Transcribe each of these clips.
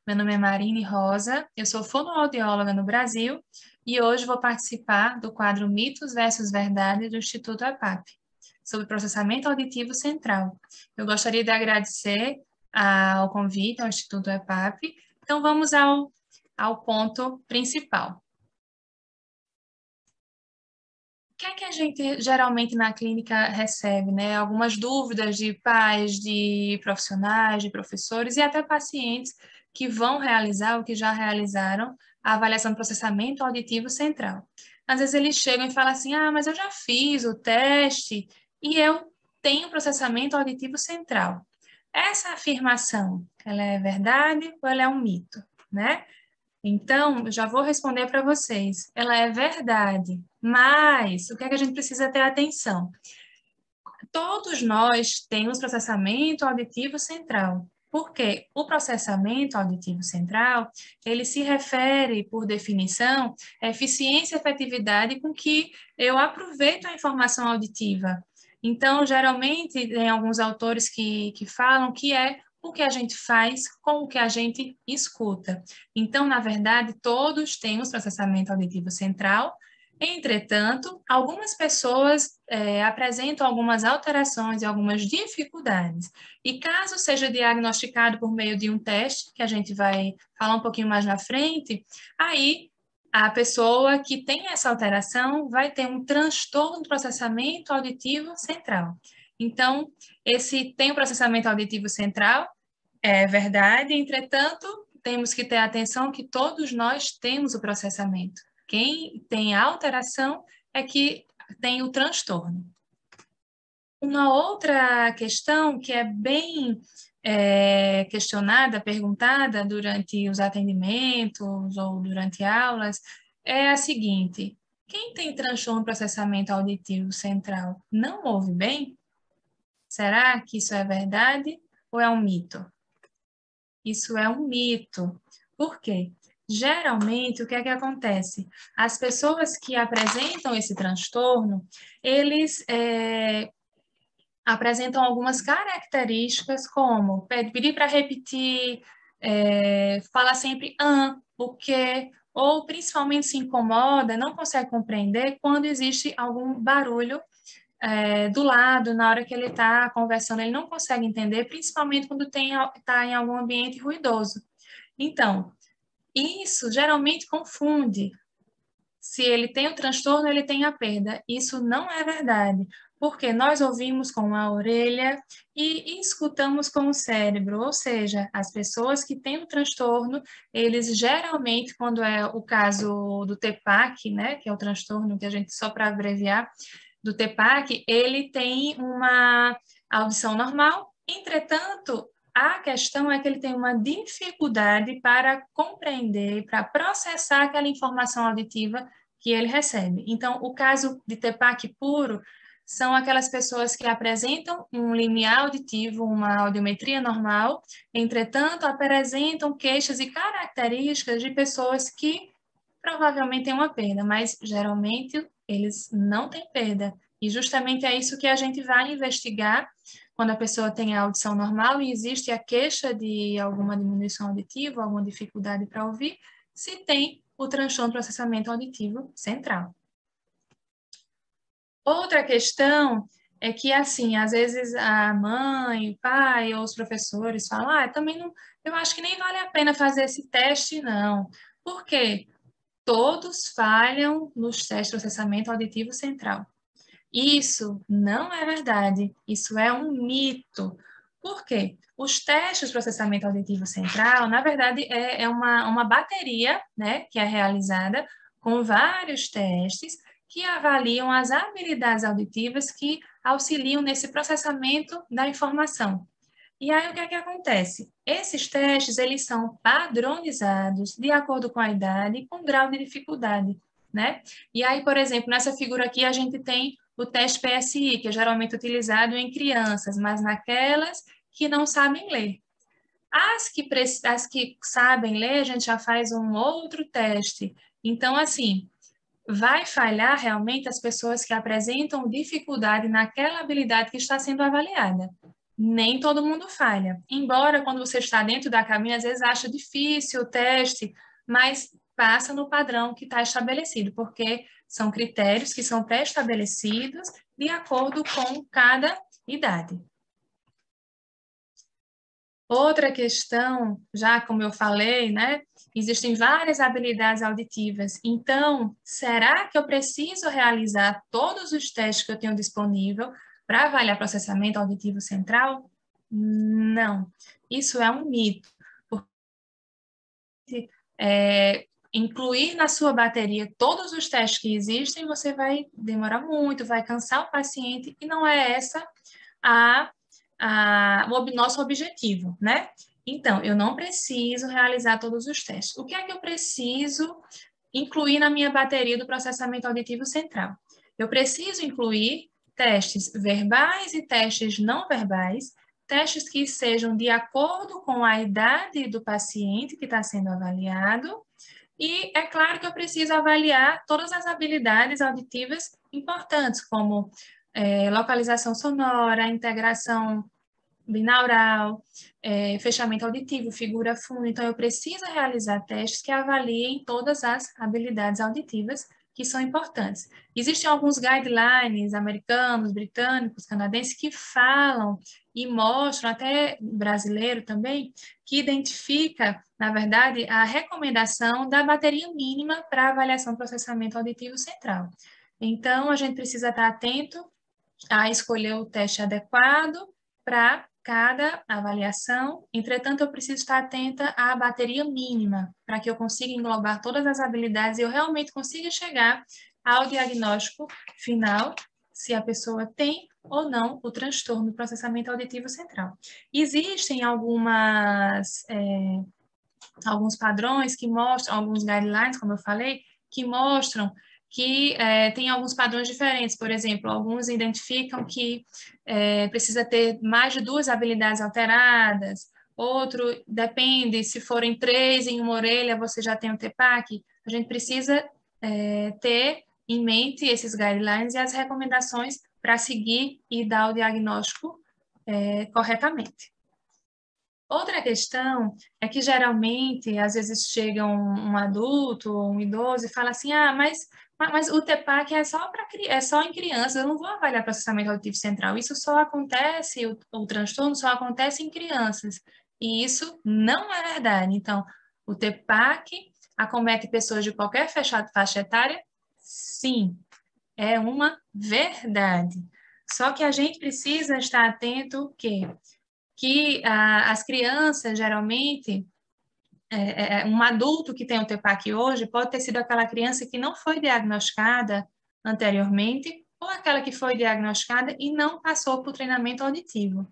Meu nome é Marine Rosa, eu sou fonoaudióloga no Brasil e hoje vou participar do quadro Mitos versus Verdade do Instituto EPAP, sobre processamento auditivo central. Eu gostaria de agradecer ao convite ao Instituto EPAP, então vamos ao ponto principal. O que é que a gente geralmente na clínica recebe, né? Algumas dúvidas de pais, de profissionais, de professores e até pacientes que vão realizar ou que já realizaram a avaliação do processamento auditivo central. Às vezes eles chegam e falam assim: ah, mas eu já fiz o teste e eu tenho processamento auditivo central. Essa afirmação, ela é verdade ou ela é um mito, né? Então, eu já vou responder para vocês. Ela é verdade, mas o que é que a gente precisa ter atenção? Todos nós temos processamento auditivo central. Porque o processamento auditivo central, ele se refere, por definição, à eficiência e efetividade com que eu aproveito a informação auditiva. Então, geralmente, tem alguns autores que falam que é o que a gente faz com o que a gente escuta. Então, na verdade, todos temos processamento auditivo central. Entretanto, algumas pessoas apresentam algumas alterações e algumas dificuldades. E caso seja diagnosticado por meio de um teste, que a gente vai falar um pouquinho mais na frente, aí a pessoa que tem essa alteração vai ter um transtorno do processamento auditivo central. Então, esse tem o processamento auditivo central, é verdade, entretanto, temos que ter atenção que todos nós temos o processamento. Quem tem a alteração é que tem o transtorno. Uma outra questão que é bem questionada, perguntada durante os atendimentos ou durante aulas, é a seguinte: quem tem transtorno de processamento auditivo central não ouve bem? Será que isso é verdade ou é um mito? Isso é um mito. Por quê? Geralmente, o que é que acontece? As pessoas que apresentam esse transtorno, eles apresentam algumas características, como pedir para repetir, fala sempre o quê, ou principalmente se incomoda, não consegue compreender quando existe algum barulho do lado, na hora que ele está conversando, ele não consegue entender, principalmente quando está em algum ambiente ruidoso. Então, isso geralmente confunde. Se ele tem o transtorno, ele tem a perda. Isso não é verdade, porque nós ouvimos com a orelha e escutamos com o cérebro, ou seja, as pessoas que têm o transtorno, eles geralmente, quando é o caso do TEPAC, né, que é o transtorno que a gente, só para abreviar, do TEPAC, ele tem uma audição normal, entretanto, a questão é que ele tem uma dificuldade para compreender, para processar aquela informação auditiva que ele recebe. Então, o caso de TEPAC puro são aquelas pessoas que apresentam um limiar auditivo, uma audiometria normal, entretanto, apresentam queixas e características de pessoas que provavelmente têm uma perda, mas geralmente eles não têm perda. E justamente é isso que a gente vai investigar quando a pessoa tem a audição normal e existe a queixa de alguma diminuição auditiva, alguma dificuldade para ouvir, se tem o transtorno de processamento auditivo central. Outra questão é que, assim, às vezes a mãe, o pai ou os professores falam, também não, eu acho que nem vale a pena fazer esse teste, não. Por quê? Todos falham nos testes de processamento auditivo central. Isso não é verdade, isso é um mito. Por quê? Os testes de processamento auditivo central, na verdade, é uma bateria, né, que é realizada com vários testes que avaliam as habilidades auditivas que auxiliam nesse processamento da informação. E aí, o que é que acontece? Esses testes, eles são padronizados de acordo com a idade e com o grau de dificuldade, né? E aí, por exemplo, nessa figura aqui, a gente tem o teste PSI, que é geralmente utilizado em crianças, mas naquelas que não sabem ler. As que sabem ler, a gente já faz um outro teste. Então, assim, vai falhar realmente as pessoas que apresentam dificuldade naquela habilidade que está sendo avaliada. Nem todo mundo falha. Embora quando você está dentro da cabine, às vezes acha difícil o teste, mas passa no padrão que está estabelecido, porque são critérios que são pré-estabelecidos de acordo com cada idade. Outra questão, já como eu falei, né? Existem várias habilidades auditivas. Então, será que eu preciso realizar todos os testes que eu tenho disponível para avaliar processamento auditivo central? Não. Isso é um mito. Porque, incluir na sua bateria todos os testes que existem, você vai demorar muito, vai cansar o paciente, e não é essa o nosso objetivo, né? Então, eu não preciso realizar todos os testes. O que é que eu preciso incluir na minha bateria do processamento auditivo central? Eu preciso incluir testes verbais e testes não verbais, testes que sejam de acordo com a idade do paciente que está sendo avaliado, e é claro que eu preciso avaliar todas as habilidades auditivas importantes, como localização sonora, integração binaural, fechamento auditivo, figura fundo. Então, eu preciso realizar testes que avaliem todas as habilidades auditivas que são importantes. Existem alguns guidelines americanos, britânicos, canadenses que falam e mostram, até brasileiro também, que identifica, na verdade, a recomendação da bateria mínima para avaliação do processamento auditivo central. Então, a gente precisa estar atento a escolher o teste adequado para cada avaliação. Entretanto, eu preciso estar atenta à bateria mínima, para que eu consiga englobar todas as habilidades e eu realmente consiga chegar ao diagnóstico final, se a pessoa tem ou não o transtorno do processamento auditivo central. Existem alguns padrões que mostram, alguns guidelines, como eu falei, que mostram que tem alguns padrões diferentes. Por exemplo, alguns identificam que precisa ter mais de 2 habilidades alteradas, outro depende, se forem 3 em uma orelha, você já tem o TEPAC. A gente precisa ter em mente esses guidelines e as recomendações para seguir e dar o diagnóstico corretamente. Outra questão é que geralmente, às vezes chega um adulto ou um idoso e fala assim, mas o TEPAC é só em crianças, eu não vou avaliar processamento auditivo central. Isso só acontece, o transtorno só acontece em crianças. E isso não é verdade. Então, o TEPAC acomete pessoas de qualquer faixa etária? Sim, é uma verdade. Só que a gente precisa estar atento que as crianças, geralmente, um adulto que tem o TEPAC hoje pode ter sido aquela criança que não foi diagnosticada anteriormente ou aquela que foi diagnosticada e não passou por treinamento auditivo.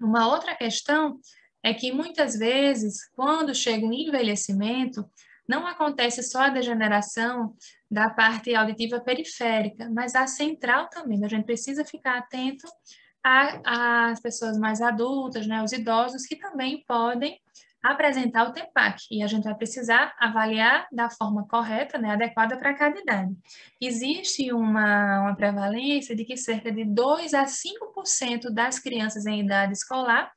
Uma outra questão é que, muitas vezes, quando chega o envelhecimento, não acontece só a degeneração da parte auditiva periférica, mas a central também. A gente precisa ficar atento às pessoas mais adultas, né, os idosos, que também podem apresentar o TEPAC, e a gente vai precisar avaliar da forma correta, né, adequada para cada idade. Existe uma prevalência de que cerca de 2 a 5% das crianças em idade escolar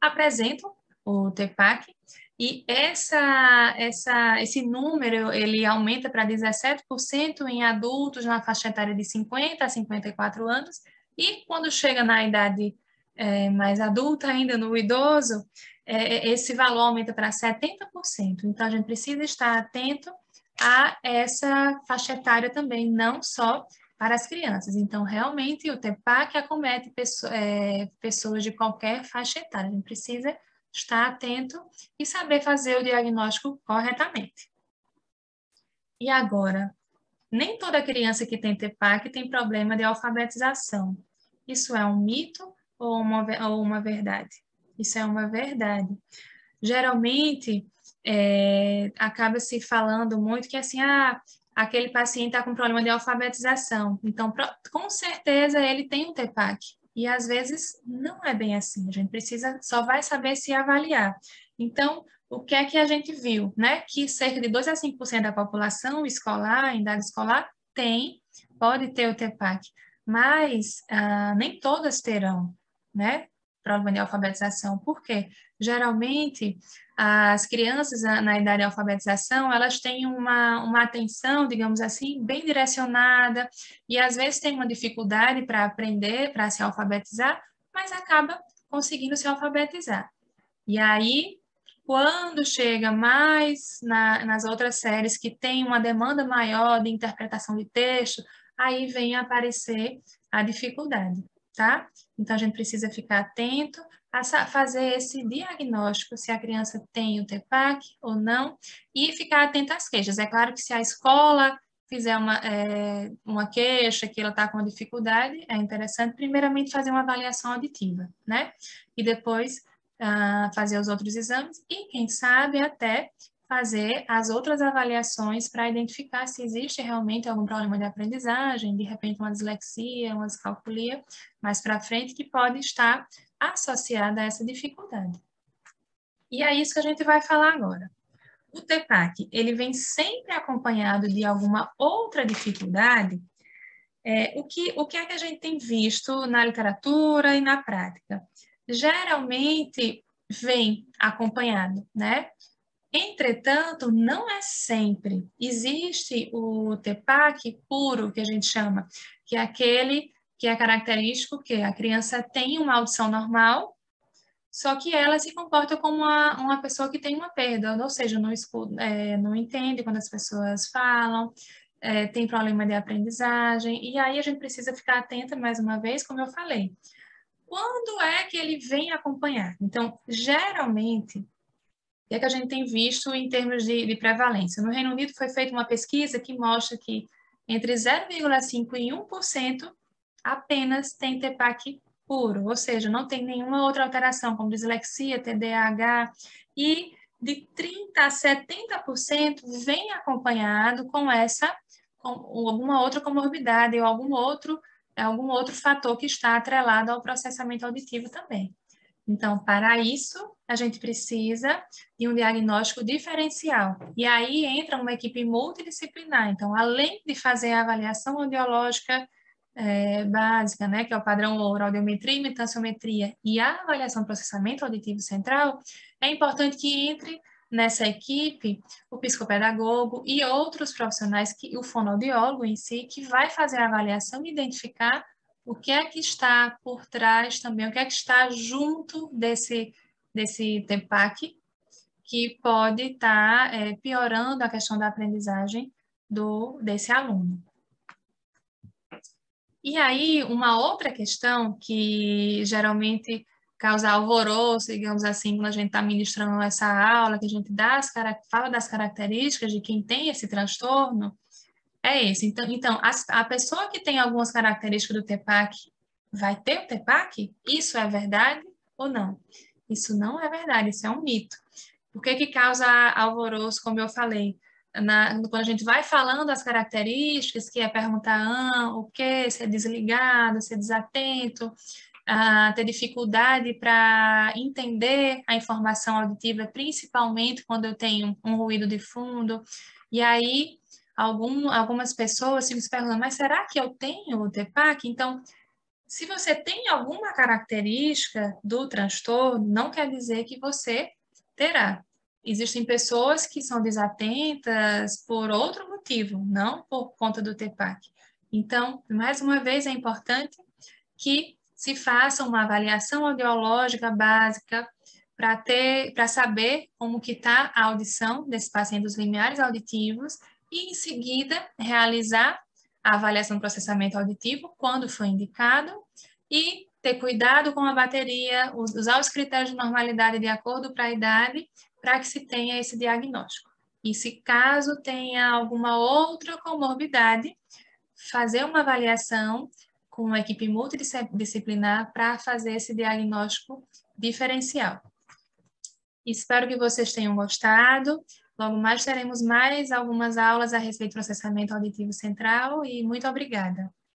apresentam o TEPAC, e esse número ele aumenta para 17% em adultos na faixa etária de 50 a 54 anos, e quando chega na idade mais adulta, ainda no idoso, esse valor aumenta para 70%. Então, a gente precisa estar atento a essa faixa etária também, não só para as crianças. Então, realmente, o TEPAC acomete pessoas de qualquer faixa etária. A gente precisa estar atento e saber fazer o diagnóstico corretamente. E agora, nem toda criança que tem TEPAC tem problema de alfabetização. Isso é um mito ou uma verdade? Isso é uma verdade. Geralmente, acaba se falando muito que assim, aquele paciente está com problema de alfabetização, então, com certeza, ele tem um TEPAC. E, às vezes, não é bem assim. A gente só vai saber se avaliar. Então, o que é que a gente viu, né? Que cerca de 2 a 5% da população escolar, em idade escolar, pode ter o TEPAC, mas nem todas terão, né? problema de alfabetização. Por quê? Geralmente, as crianças na idade de alfabetização, elas têm uma atenção, digamos assim, bem direcionada, e às vezes tem uma dificuldade para aprender, para se alfabetizar, mas acaba conseguindo se alfabetizar. E aí, quando chega mais nas outras séries que tem uma demanda maior de interpretação de texto, aí vem aparecer a dificuldade, tá? Então, a gente precisa ficar atento a fazer esse diagnóstico, se a criança tem o TEPAC ou não, e ficar atento às queixas. É claro que se a escola fizer uma queixa que ela está com dificuldade, é interessante, primeiramente, fazer uma avaliação auditiva, né? E depois fazer os outros exames e, quem sabe, até fazer as outras avaliações para identificar se existe realmente algum problema de aprendizagem, de repente uma dislexia, uma descalculia, mais para frente, que pode estar associada a essa dificuldade. E é isso que a gente vai falar agora. O TEPAC, ele vem sempre acompanhado de alguma outra dificuldade. O que é que a gente tem visto na literatura e na prática? Geralmente vem acompanhado, né? Entretanto, não é sempre. Existe o TEPAC puro, que a gente chama, que é aquele que é característico que a criança tem uma audição normal, só que ela se comporta como uma pessoa que tem uma perda, ou seja, não escuta, não entende quando as pessoas falam, tem problema de aprendizagem, e aí a gente precisa ficar atenta, mais uma vez, como eu falei. Quando é que ele vem acompanhar? Então, geralmente, o que é que a gente tem visto em termos de prevalência? No Reino Unido foi feita uma pesquisa que mostra que entre 0,5% e 1% apenas tem TEPAC puro, ou seja, não tem nenhuma outra alteração, como dislexia, TDAH, e de 30% a 70% vem acompanhado com alguma outra comorbidade ou algum outro fator que está atrelado ao processamento auditivo também. Então, para isso, a gente precisa de um diagnóstico diferencial. E aí entra uma equipe multidisciplinar. Então, além de fazer a avaliação audiológica básica, né, que é o padrão ouro, audiometria e metanciometria, e a avaliação do processamento auditivo central, é importante que entre nessa equipe o psicopedagogo e outros profissionais, o fonoaudiólogo em si, que vai fazer a avaliação e identificar o que é que está por trás também, o que é que está junto desse TEPAC, que pode estar piorando a questão da aprendizagem desse aluno. E aí, uma outra questão que geralmente causa alvoroço, digamos assim, quando a gente está ministrando essa aula, que a gente fala das características de quem tem esse transtorno, é esse. Então a pessoa que tem algumas características do TEPAC vai ter o TEPAC? Isso é verdade ou não? Isso não é verdade, isso é um mito. Por que causa alvoroço, como eu falei? Quando a gente vai falando as características, que é perguntar o que, se é desligado, se é desatento, ter dificuldade para entender a informação auditiva, principalmente quando eu tenho um ruído de fundo. E aí, algumas pessoas ficam se perguntando, mas será que eu tenho o TEPAC? Então, se você tem alguma característica do transtorno, não quer dizer que você terá. Existem pessoas que são desatentas por outro motivo, não por conta do TEPAC. Então, mais uma vez, é importante que se faça uma avaliação audiológica básica para saber como que está a audição desse paciente dos limiares auditivos e, em seguida, realizar a avaliação do processamento auditivo quando for indicado e ter cuidado com a bateria, usar os critérios de normalidade de acordo para a idade, para que se tenha esse diagnóstico. E se caso tenha alguma outra comorbidade, fazer uma avaliação com uma equipe multidisciplinar para fazer esse diagnóstico diferencial. Espero que vocês tenham gostado. Logo mais teremos mais algumas aulas a respeito do processamento auditivo central e muito obrigada.